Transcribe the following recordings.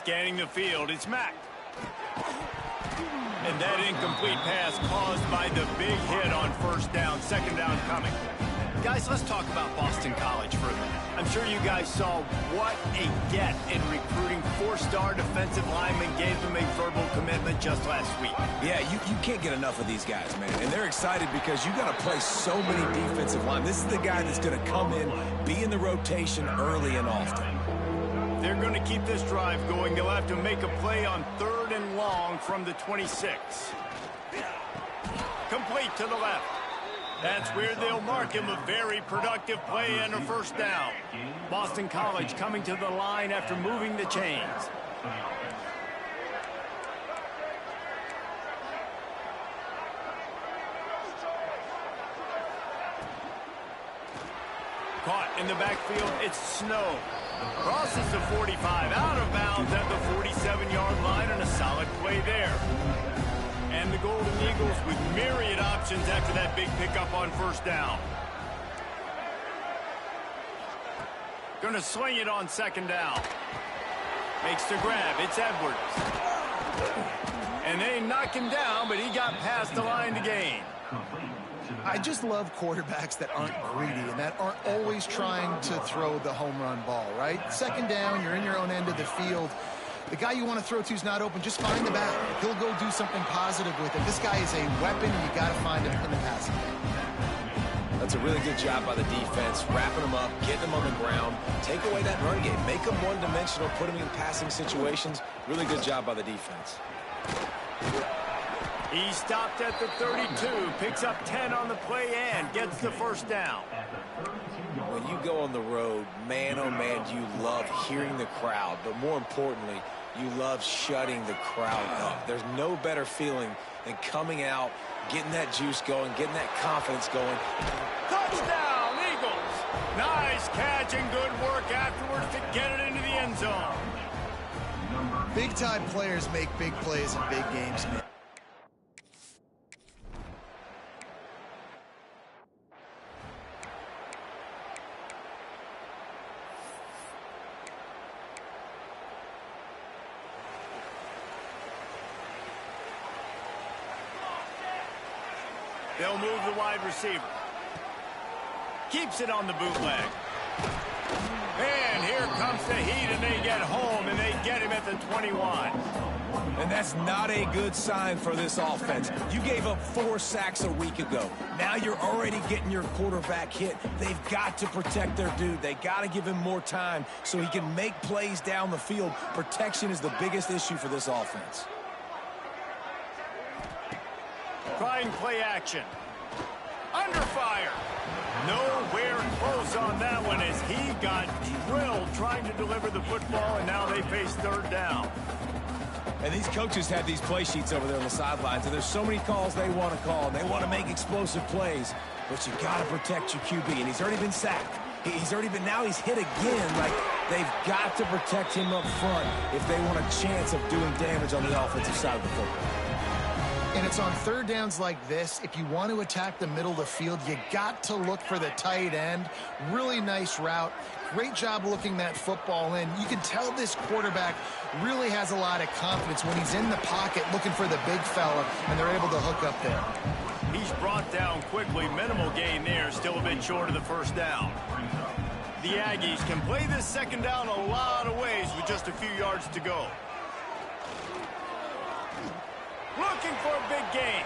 Scanning the field, it's Mack. And that incomplete pass caused by the big hit on first down. Second down coming. Guys, let's talk about Boston College for a minute. I'm sure you guys saw what a get in recruiting. Four-star defensive linemen gave them a verbal commitment just last week. Yeah, you can't get enough of these guys, man. And they're excited because you got to play so many defensive line. This is the guy that's going to come in, be in the rotation early and often. They're going to keep this drive going. They'll have to make a play on 3rd and long from the 26. Complete to the left. That's where they'll mark him. A very productive play and a first down. Boston College coming to the line after moving the chains. Caught in the backfield, it's Snow. Crosses the 45, out of bounds at the 47-yard line, and a solid play there. And the Golden Eagles with myriad options after that big pickup on first down. Gonna swing it on second down. Makes the grab, it's Edwards. And they knock him down, but he got past the line to gain. I just love quarterbacks that aren't greedy and that aren't always trying to throw the home run ball, right? Second down, you're in your own end of the field. The guy you want to throw to is not open. Just find the back. He'll go do something positive with it. This guy is a weapon, and you got to find him in the passing game. That's a really good job by the defense, wrapping them up, getting them on the ground, take away that run game, make them one-dimensional, put them in passing situations. Really good job by the defense. He stopped at the 32, picks up 10 on the play and gets the first down. When you go on the road, man, oh man, you love hearing the crowd, but more importantly, you love shutting the crowd up. There's no better feeling than coming out, getting that juice going, getting that confidence going. Touchdown, Eagles! Nice catch and good work afterwards to get it into the end zone. Big-time players make big plays in big games, man. They'll move the wide receiver. Keeps it on the bootleg. And here comes the heat, and they get home, and they get him at the 21. And that's not a good sign for this offense. You gave up 4 sacks a week ago. Now you're already getting your quarterback hit. They've got to protect their dude. They got to give him more time so he can make plays down the field. Protection is the biggest issue for this offense. Trying play action. Under fire. Nowhere close on that one as he got drilled trying to deliver the football, and now they face third down. And these coaches have these play sheets over there on the sidelines, and there's so many calls they want to call. They want to make explosive plays, but you got to protect your QB, and he's already been sacked. Now he's hit again. Like, they've got to protect him up front if they want a chance of doing damage on the offensive side of the football. And it's on third downs like this, if you want to attack the middle of the field, you got to look for the tight end. Really nice route. Great job looking that football in. You can tell this quarterback really has a lot of confidence when he's in the pocket looking for the big fella, and they're able to hook up there. He's brought down quickly. Minimal gain there, still a bit short of the first down. The Aggies can play this second down a lot of ways with just a few yards to go. Looking for a big gain.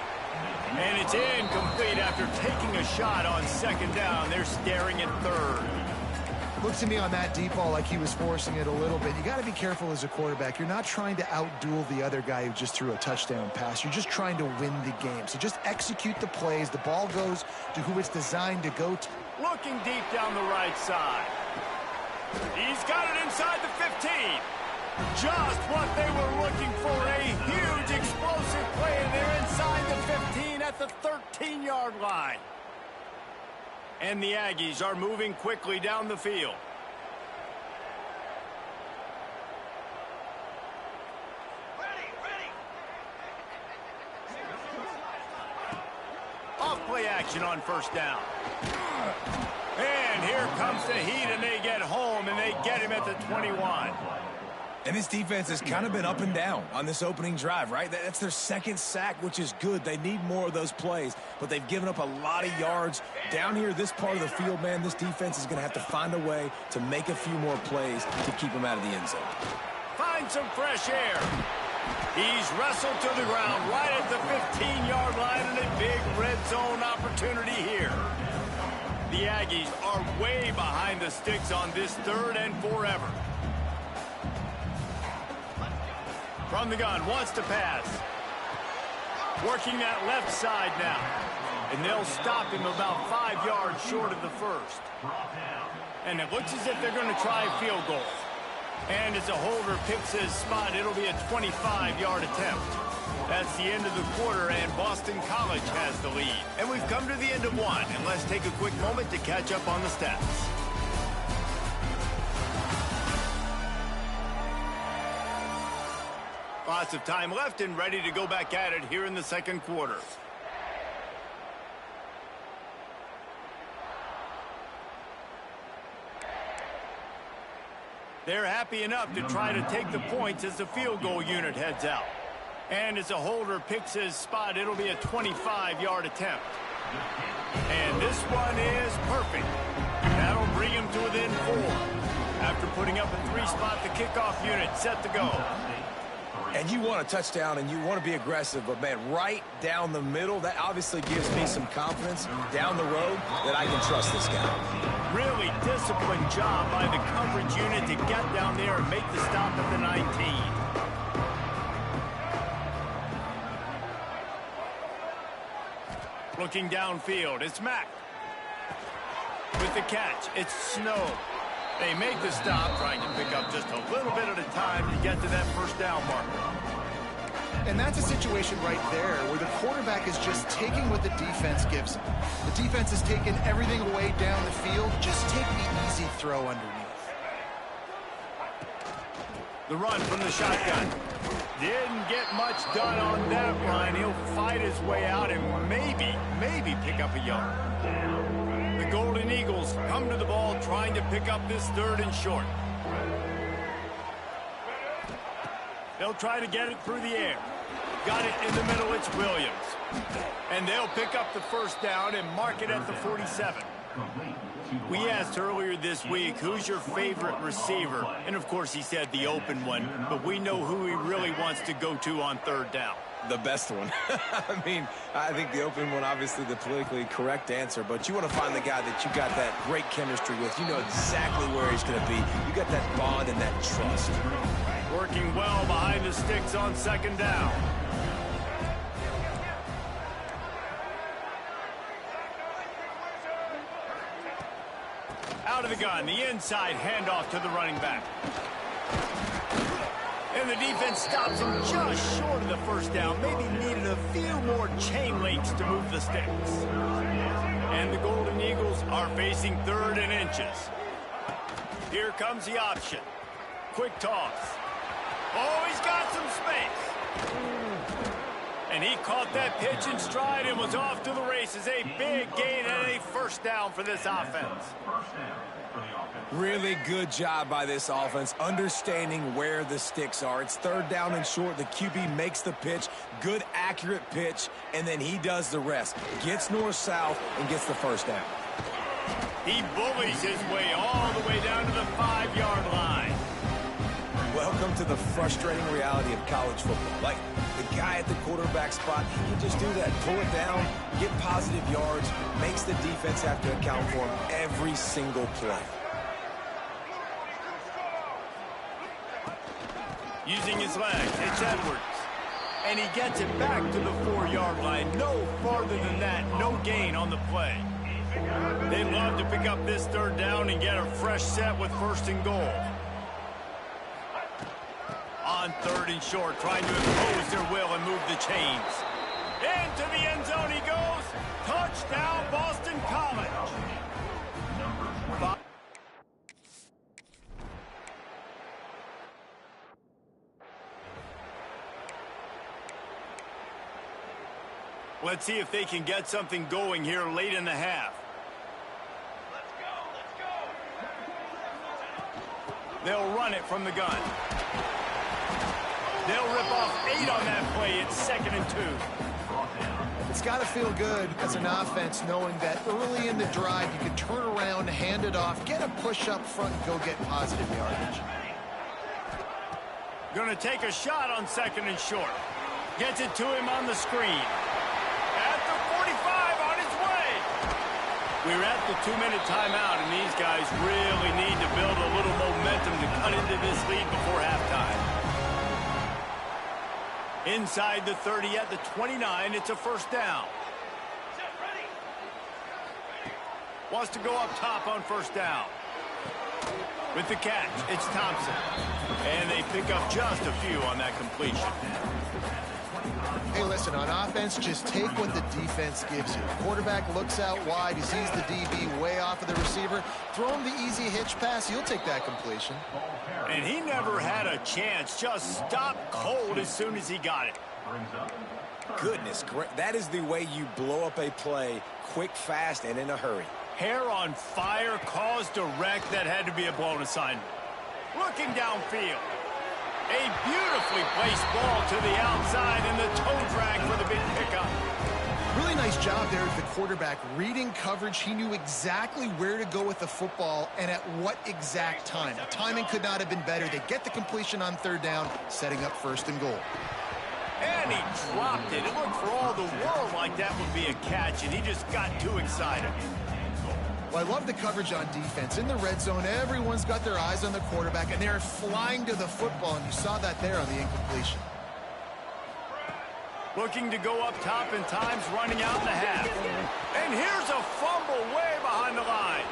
And it's incomplete after taking a shot on second down. They're staring at third. Looks to me on that deep ball like he was forcing it a little bit. You got to be careful as a quarterback. You're not trying to outduel the other guy who just threw a touchdown pass. You're just trying to win the game. So just execute the plays. The ball goes to who it's designed to go to. Looking deep down the right side. He's got it inside the 15. Just what they were looking for, a huge explosive play, and they're inside the 15 at the 13-yard line. And the Aggies are moving quickly down the field. Off play action on first down. And here comes the heat, and they get home, and they get him at the 21. And this defense has kind of been up and down on this opening drive, right? That's their second sack, which is good. They need more of those plays, but they've given up a lot of yards. Down here, this part of the field, man, this defense is going to have to find a way to make a few more plays to keep them out of the end zone. Find some fresh air. He's wrestled to the ground right at the 15-yard line, and a big red zone opportunity here. The Aggies are way behind the sticks on this 3rd and forever. From the gun, wants to pass. Working that left side now. And they'll stop him about 5 yards short of the first. And it looks as if they're going to try a field goal. And as a holder picks his spot, it'll be a 25-yard attempt. That's the end of the quarter, and Boston College has the lead. And we've come to the end of one, and let's take a quick moment to catch up on the stats. Lots of time left and ready to go back at it here in the second quarter. They're happy enough to try to take the points as the field goal unit heads out. And as a holder picks his spot, it'll be a 25-yard attempt. And this one is perfect. That'll bring him to within 4. After putting up a 3-spot, the kickoff unit set to go. And you want a touchdown and you want to be aggressive, but, man, right down the middle, that obviously gives me some confidence down the road that I can trust this guy. Really disciplined job by the coverage unit to get down there and make the stop at the 19. Looking downfield, it's Mack. With the catch, it's Snow. They make the stop, trying to pick up just a little bit at a time to get to that first down marker. And that's a situation right there where the quarterback is just taking what the defense gives him. The defense has taken everything away down the field. Just take the easy throw underneath. The run from the shotgun. Didn't get much done on that run. He'll fight his way out and maybe pick up a yard. The Golden Eagles come to the ball trying to pick up this 3rd and short. They'll try to get it through the air. Got it in the middle, it's Williams. And they'll pick up the first down and mark it at the 47. We asked earlier this week, who's your favorite receiver? And, of course, he said the open one, but we know who he really wants to go to on 3rd down. The best one. I mean, I think the open one, obviously the politically correct answer, but you want to find the guy that you got that great chemistry with. You know exactly where he's going to be. You got that bond and that trust. Working well behind the sticks on 2nd down. Out of the gun, the inside handoff to the running back. And the defense stops him just short of the first down. Maybe needed a few more chain links to move the sticks. And the Golden Eagles are facing 3rd and inches. Here comes the option. Quick toss. Oh, he's got some space. And he caught that pitch in stride and was off to the races. A big gain and a first down for this offense. Really good job by this offense, understanding where the sticks are. It's 3rd down and short. The QB makes the pitch, good, accurate pitch, and then he does the rest. Gets north-south and gets the first down. He bullies his way all the way down to the 5-yard line. Welcome to the frustrating reality of college football. Like, the guy at the quarterback spot, he can just do that. Pull it down, get positive yards, makes the defense have to account for him every single play. Using his legs, it's Edwards. And he gets it back to the 4-yard line. No farther than that, no gain on the play. They'd love to pick up this 3rd down and get a fresh set with 1st and goal. On 3rd and short, trying to impose their will and move the chains. Into the end zone he goes. Touchdown, Boston College. Let's see if they can get something going here late in the half. They'll run it from the gun. They'll rip off 8 on that play. It's 2nd and 2. It's got to feel good as an offense knowing that early in the drive you can turn around, hand it off, get a push up front, and go get positive yardage. Going to take a shot on 2nd and short. Gets it to him on the screen. At the 45, on his way. We're at the 2-minute timeout, and these guys really need to build a little momentum to cut into this lead before halftime. Inside the 30 at the 29, it's a 1st down. Wants to go up top on 1st down. With the catch, it's Thompson. And they pick up just a few on that completion. Hey, listen, on offense, just take what the defense gives you. The quarterback looks out wide. He sees the DB way off of the receiver. Throw him the easy hitch pass. He'll take that completion. And he never had a chance. Just stopped cold as soon as he got it. Goodness, that is the way you blow up a play quick, fast, and in a hurry. Hair on fire, caused a wreck. That had to be a blown assignment. Looking downfield. A beautifully placed ball to the outside and the toe drag for the big pickup. Really nice job there of the quarterback. Reading coverage, he knew exactly where to go with the football and at what exact time. The timing could not have been better. They get the completion on 3rd down, setting up 1st and goal. And he dropped it. It looked for all the world like that would be a catch, and he just got too excited. Well, I love the coverage on defense. In the red zone, everyone's got their eyes on the quarterback, and they're flying to the football, and you saw that there on the incompletion. Looking to go up top, and time's running out in the half. And here's a fumble way behind the line.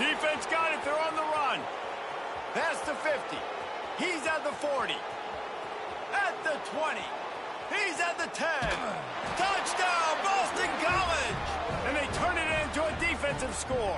Defense got it. They're on the run. Past the 50. He's at the 40. At the 20. He's at the 10. Touchdown, Boston College! And they turn it into a defensive score.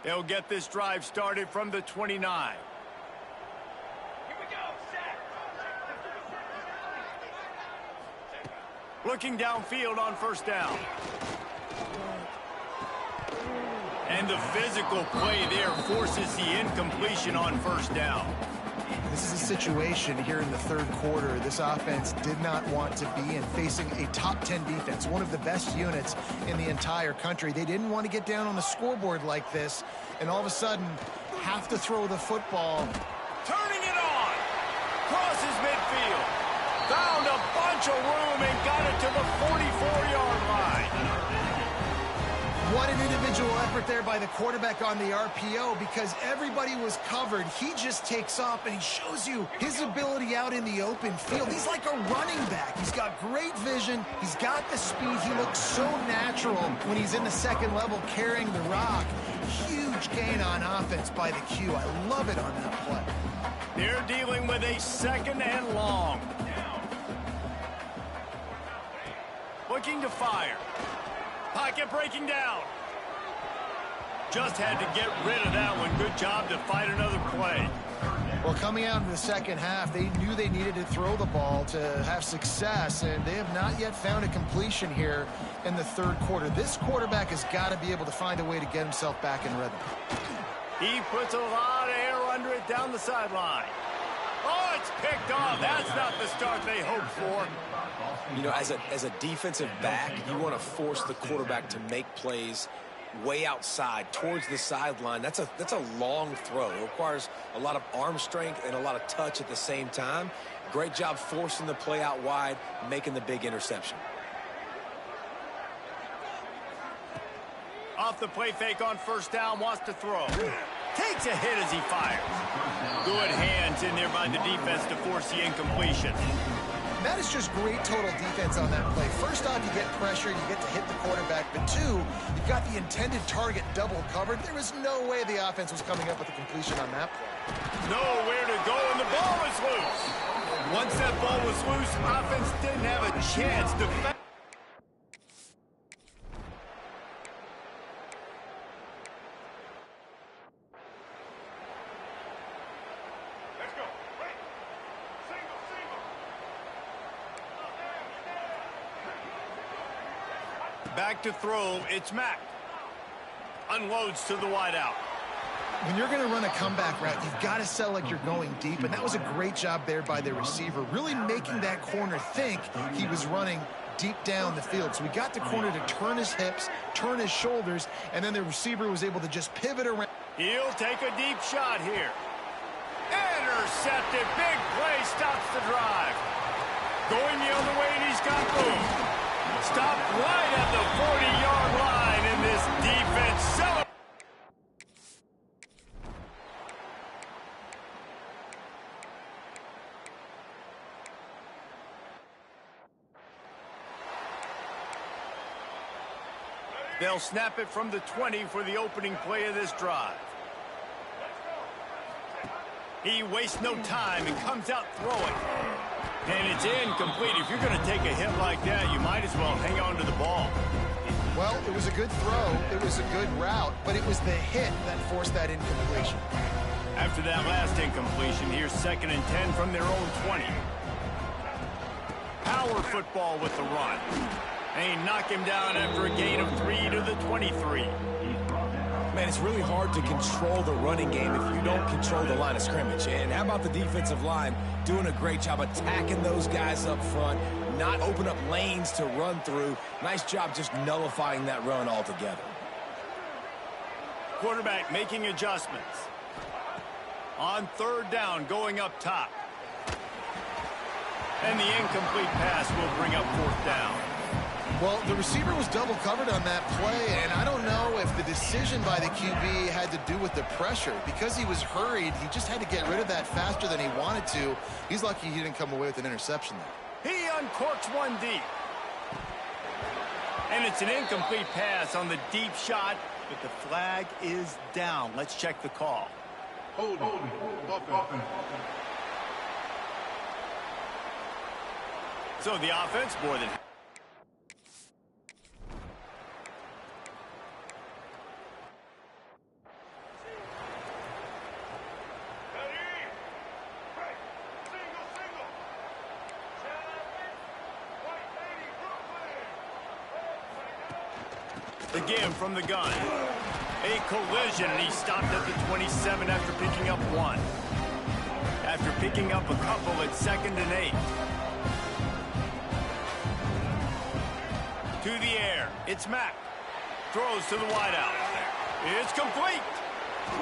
They'll get this drive started from the 29. Looking downfield on 1st down. And the physical play there forces the incompletion on 1st down. This is a situation here in the 3rd quarter this offense did not want to be in, facing a top 10 defense, one of the best units in the entire country. They didn't want to get down on the scoreboard like this, and all of a sudden have to throw the football. Turning it on. Crosses midfield. Found a bunch of room and got it to the 44-yard line. What an individual effort there by the quarterback on the RPO, because everybody was covered. He just takes off, and he shows you his ability out in the open field. He's like a running back. He's got great vision. He's got the speed. He looks so natural when he's in the 2nd level carrying the rock. Huge gain on offense by the Q. I love it on that play. They're dealing with a 2nd and long. Looking to fire. Pocket breaking down. Just had to get rid of that one. Good job to fight another play. Well, coming out in the 2nd half, they knew they needed to throw the ball to have success, and they have not yet found a completion here in the 3rd quarter. This quarterback has got to be able to find a way to get himself back in rhythm. He puts a lot of air under it down the sideline. Oh, it's picked off. That's not the start they hoped for. You know, as a defensive back, you want to force the quarterback to make plays way outside towards the sideline. That's a long throw. It requires a lot of arm strength and a lot of touch at the same time. Great job forcing the play out wide, making the big interception. Off the play fake on 1st down, wants to throw. Takes a hit as he fires. Good hands in there by the defense to force the incompletion. That is just great total defense on that play. First off, you get pressure, you get to hit the quarterback, but 2, you've got the intended target double covered. There was no way the offense was coming up with a completion on that play. Nowhere to go, and the ball was loose. Once that ball was loose, offense didn't have a chance to... Back to throw, it's Mack. Unloads to the wideout. When you're going to run a comeback route, you've got to sell like you're going deep, and that was a great job there by the receiver, really making that corner think he was running deep down the field. So he got the corner to turn his hips, turn his shoulders, and then the receiver was able to just pivot around. He'll take a deep shot here. Intercepted. Big play stops the drive. Going the other way, and he's got room. Stopped right at the 40-yard line, and this defense celebrates. They'll snap it from the 20 for the opening play of this drive. He wastes no time and comes out throwing. And it's incomplete. If you're going to take a hit like that, you might as well hang on to the ball. Well, it was a good throw. It was a good route, but it was the hit that forced that incompletion. After that last incompletion, here's 2nd and 10 from their own 20. Power football with the run. They knock him down after a gain of 3 to the 23. Man, it's really hard to control the running game if you don't control the line of scrimmage. And how about the defensive line doing a great job attacking those guys up front, not open up lanes to run through. Nice job just nullifying that run altogether. Quarterback making adjustments. On 3rd down, going up top. And the incomplete pass will bring up 4th down. Well, the receiver was double covered on that play, and I don't know if the decision by the QB had to do with the pressure. Because he was hurried, he just had to get rid of that faster than he wanted to. He's lucky he didn't come away with an interception there. He uncorks one deep. And it's an incomplete pass on the deep shot, but the flag is down. Let's check the call. Hold. So the offense more than... Again from the gun. A collision, and he stopped at the 27 after picking up 1. After picking up a couple at 2nd and 8. To the air. It's Mack. Throws to the wideout. It's complete.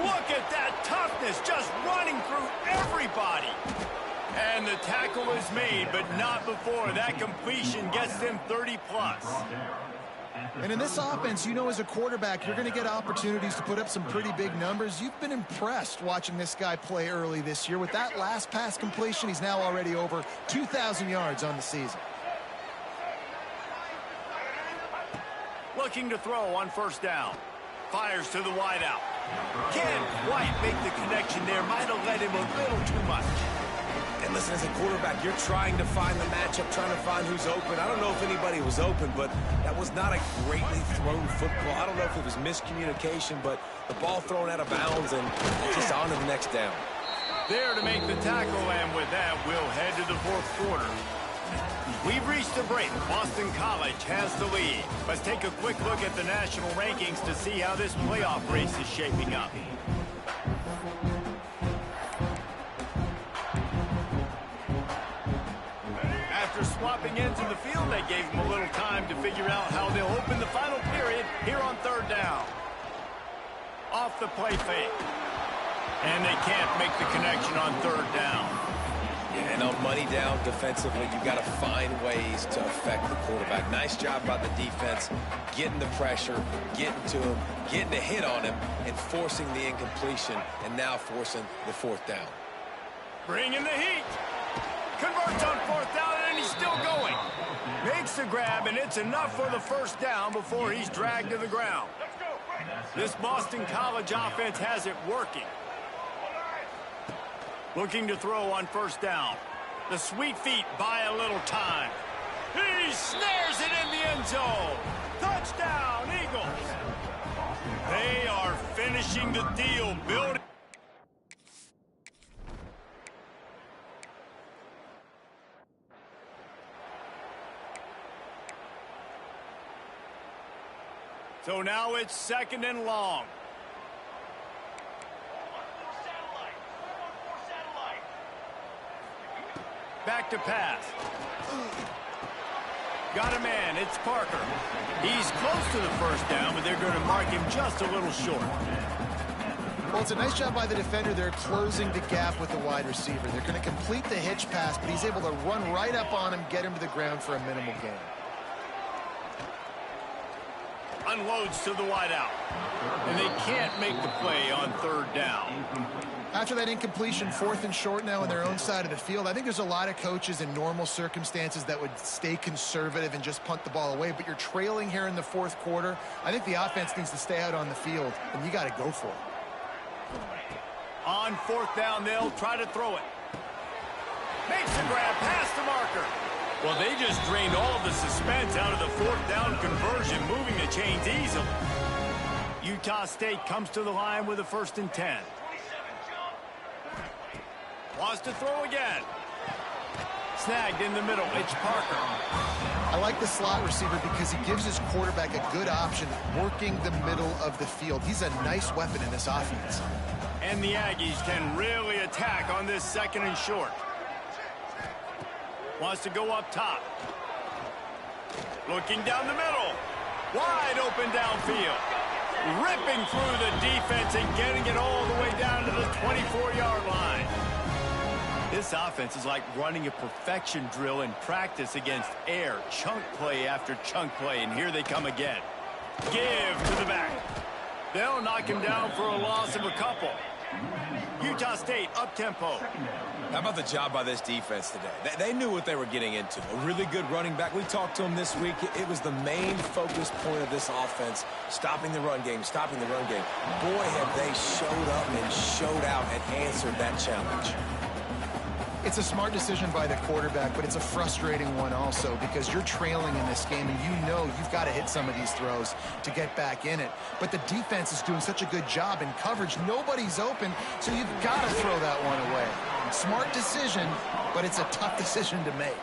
Look at that toughness, just running through everybody. And the tackle is made, but not before that completion gets them 30+. And in this offense, you know, as a quarterback, you're going to get opportunities to put up some pretty big numbers. You've been impressed watching this guy play early this year. With that last pass completion, he's now already over 2,000 yards on the season. Looking to throw on 1st down. Fires to the wideout. Can't quite make the connection there. Might have led him a little too much. And listen, as a quarterback, you're trying to find the matchup, trying to find who's open. I don't know if anybody was open, but that was not a greatly thrown football. I don't know if it was miscommunication, but the ball thrown out of bounds and just on to the next down. There to make the tackle, and with that, we'll head to the 4th quarter. We've reached the break. Boston College has the lead. Let's take a quick look at the national rankings to see how this playoff race is shaping up. After swapping ends in the field, they gave them a little time to figure out how they'll open the final period here on 3rd down. Off the play fake. And they can't make the connection on 3rd down. And on money down defensively, you've got to find ways to affect the quarterback. Nice job by the defense, getting the pressure, getting to him, getting a hit on him, and forcing the incompletion, and now forcing the 4th down. Bringing the heat. Converts on 4th down, and he's still going. Makes the grab, and it's enough for the 1st down before he's dragged to the ground. This Boston College offense has it working. Looking to throw on 1st down. The sweet feet buy a little time. He snares it in the end zone. Touchdown, Eagles. They are finishing the deal, building. So now it's 2nd and long. Back to pass. Got a man. It's Parker. He's close to the first down, but they're going to mark him just a little short. Well, it's a nice job by the defender. They're closing the gap with the wide receiver. They're going to complete the hitch pass, but he's able to run right up on him, get him to the ground for a minimal gain. Unloads to the wideout. And they can't make the play on 3rd down. After that incompletion, 4th and short now on their own side of the field, I think there's a lot of coaches in normal circumstances that would stay conservative and just punt the ball away, but you're trailing here in the 4th quarter. I think the offense needs to stay out on the field, and you got to go for it. On 4th down, they'll try to throw it. Makes the grab past the marker. Well, they just drained all of the suspense out of the 4th down conversion, moving the chains easily. Utah State comes to the line with a 1st and 10. Wants to throw again. Snagged in the middle. It's Parker. I like the slot receiver because he gives his quarterback a good option working the middle of the field. He's a nice weapon in this offense. And the Aggies can really attack on this 2nd and short. Wants to go up top. Looking down the middle. Wide open downfield. Ripping through the defense and getting it all the way down to the 24-yard line. This offense is like running a perfection drill in practice against air. Chunk play after chunk play, and here they come again. Give to the back. They'll knock him down for a loss of a couple. Utah State up-tempo. How about the job by this defense today? They knew what they were getting into. A really good running back. We talked to him this week. It was the main focus point of this offense, stopping the run game, stopping the run game. Boy, have they showed up and showed out and answered that challenge. It's a smart decision by the quarterback, but it's a frustrating one also because you're trailing in this game and you know you've got to hit some of these throws to get back in it. But the defense is doing such a good job in coverage. Nobody's open, so you've got to throw that one away. Smart decision, but it's a tough decision to make.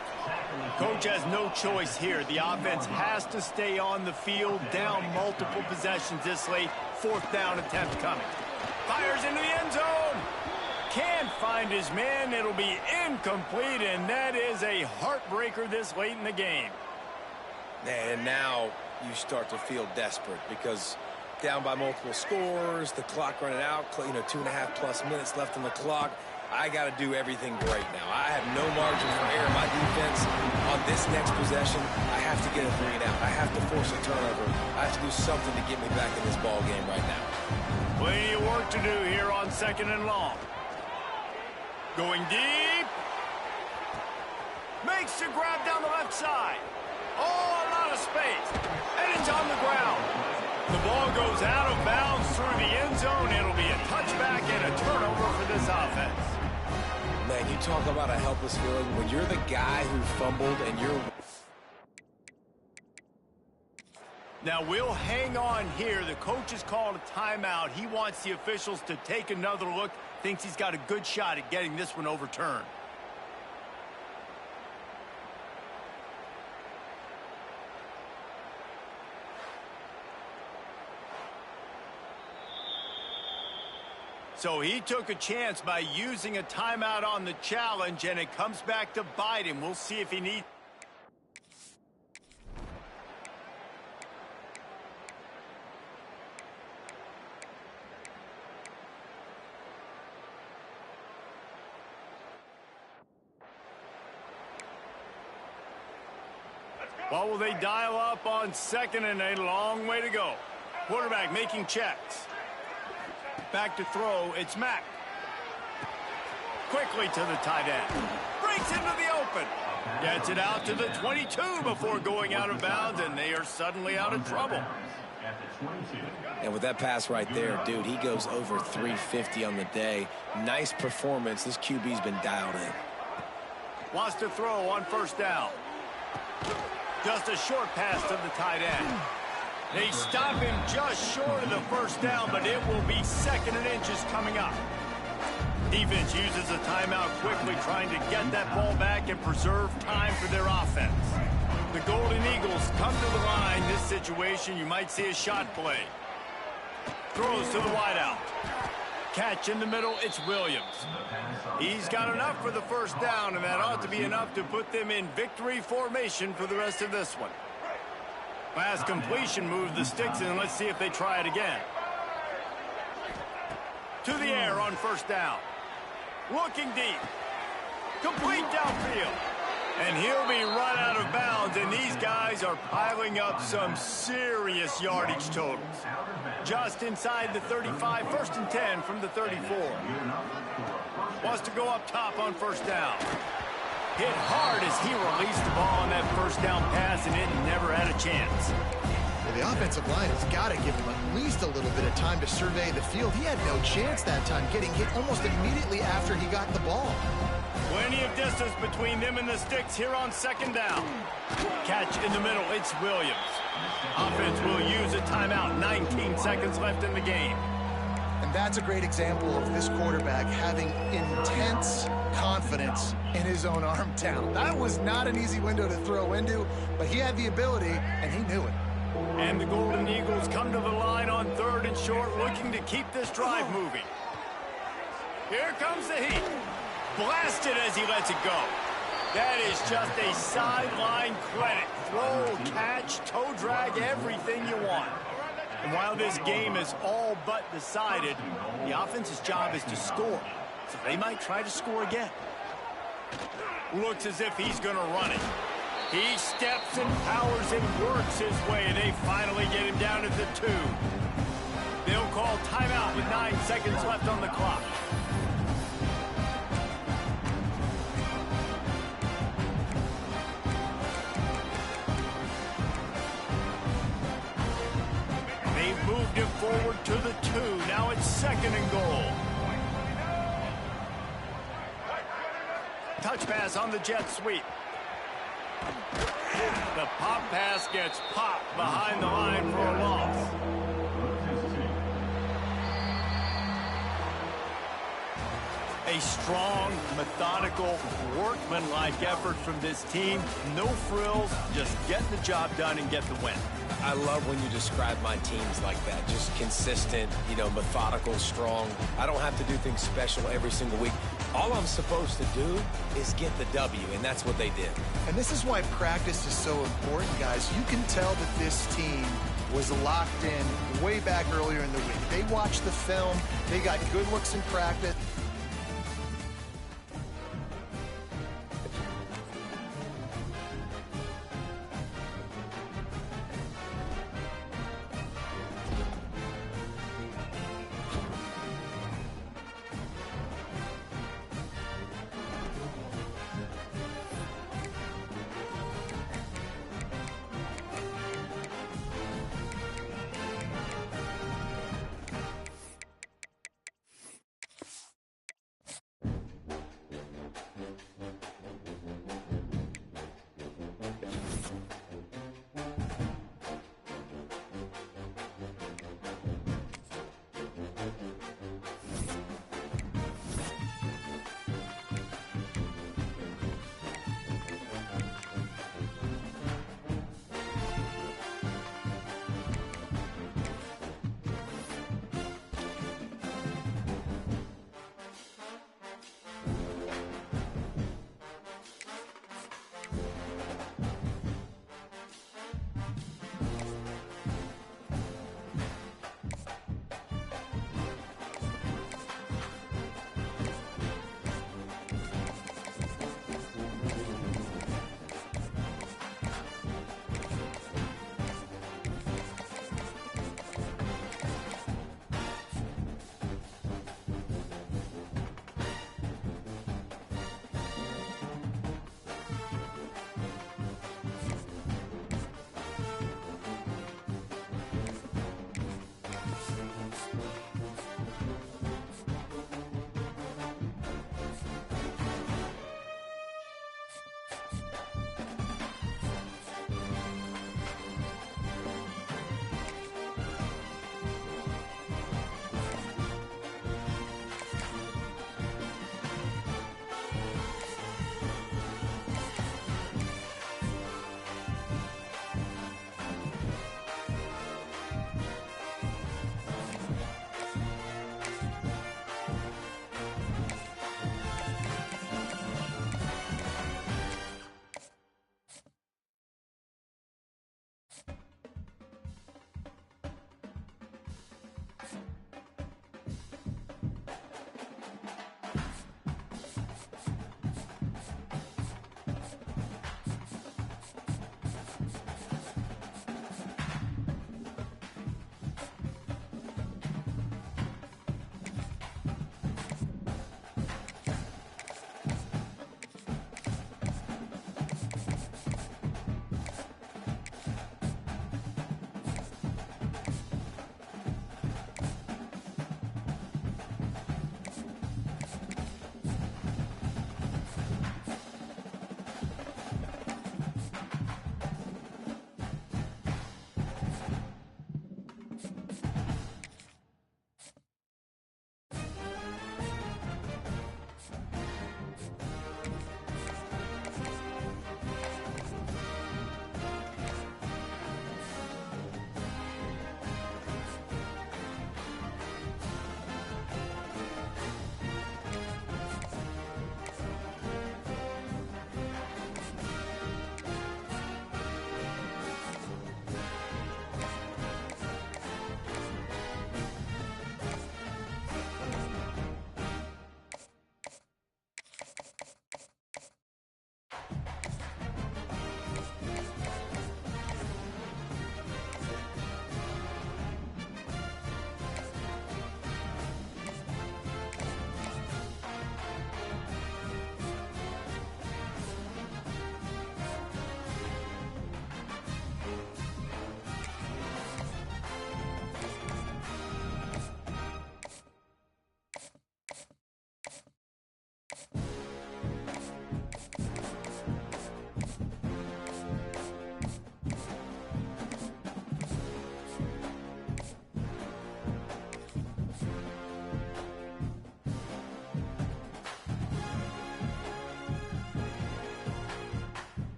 Coach has no choice here. The offense has to stay on the field, down multiple possessions this late. 4th down attempt coming. Fires into the end zone. Can't find his man. It'll be incomplete, and that is a heartbreaker this late in the game. And now you start to feel desperate because down by multiple scores, the clock running out, 2.5+ minutes left on the clock. I got to do everything right now. I have no margin for error. My defense on this next possession, I have to get a 3 and out. I have to force a turnover. I have to do something to get me back in this ball game right now. Plenty of work to do here on 2nd and long. Going deep. Makes the grab down the left side. Oh, a lot of space. And it's on the ground. The ball goes out of bounds through the end zone. It'll be a touchback and a turnover for this offense. Man, you talk about a helpless feeling. When you're the guy who fumbled and you're... Now, we'll hang on here. The coach has called a timeout. He wants the officials to take another look. Thinks he's got a good shot at getting this one overturned. So he took a chance by using a timeout on the challenge, and it comes back to bite him. We'll see if he needs... What will they dial up on 2nd and a long way to go? Quarterback making checks. Back to throw, it's Mack. Quickly to the tight end. Breaks into the open. Gets it out to the 22 before going out of bounds, and they are suddenly out of trouble. And with that pass right there, dude, he goes over 350 on the day. Nice performance. This QB's been dialed in. Wants to throw on 1st down. Just a short pass to the tight end. They stop him just short of the 1st down, but it will be 2nd and inches coming up. Defense uses a timeout quickly, trying to get that ball back and preserve time for their offense. The Golden Eagles come to the line. This situation, you might see a shot play. Throws to the wideout. Catch in the middle, it's Williams. He's got enough for the first down, and that ought to be enough to put them in victory formation for the rest of this one. Pass completion moves the sticks in. Let's see if they try it again. To the air on first down. Looking deep. Complete downfield. And he'll be run out of bounds, and these guys are piling up some serious yardage totals. Just inside the 35, 1st and 10 from the 34. Wants to go up top on first down. Hit hard as he released the ball on that first down pass, and it never had a chance. Well, the offensive line has got to give him at least a little bit of time to survey the field. He had no chance that time, getting hit almost immediately after he got the ball. Plenty of distance between them and the sticks here on second down. Catch in the middle, it's Williams. Offense will use a timeout, 19 seconds left in the game. And that's a great example of this quarterback having intense confidence in his own arm talent. That was not an easy window to throw into, but he had the ability, and he knew it. And the Golden Eagles come to the line on 3rd and short, looking to keep this drive moving. Here comes the heat. Blasted as he lets it go. That is just a sideline credit. Throw, catch, toe drag, everything you want. And while this game is all but decided, the offense's job is to score. So they might try to score again. Looks as if he's going to run it. He steps and powers and works his way. They finally get him down at the 2. They'll call timeout with 9 seconds left on the clock. They've moved him forward to the 2. Now it's 2nd and goal. Touch pass on the jet sweep. The pop pass gets popped behind the line for a loss. A strong, methodical, workmanlike effort from this team. No frills, just get the job done and get the win. I love when you describe my teams like that. Just consistent, methodical, strong. I don't have to do things special every single week. All I'm supposed to do is get the W, and that's what they did. And this is why practice is so important, guys. You can tell that this team was locked in way back earlier in the week. They watched the film. They got good looks in practice.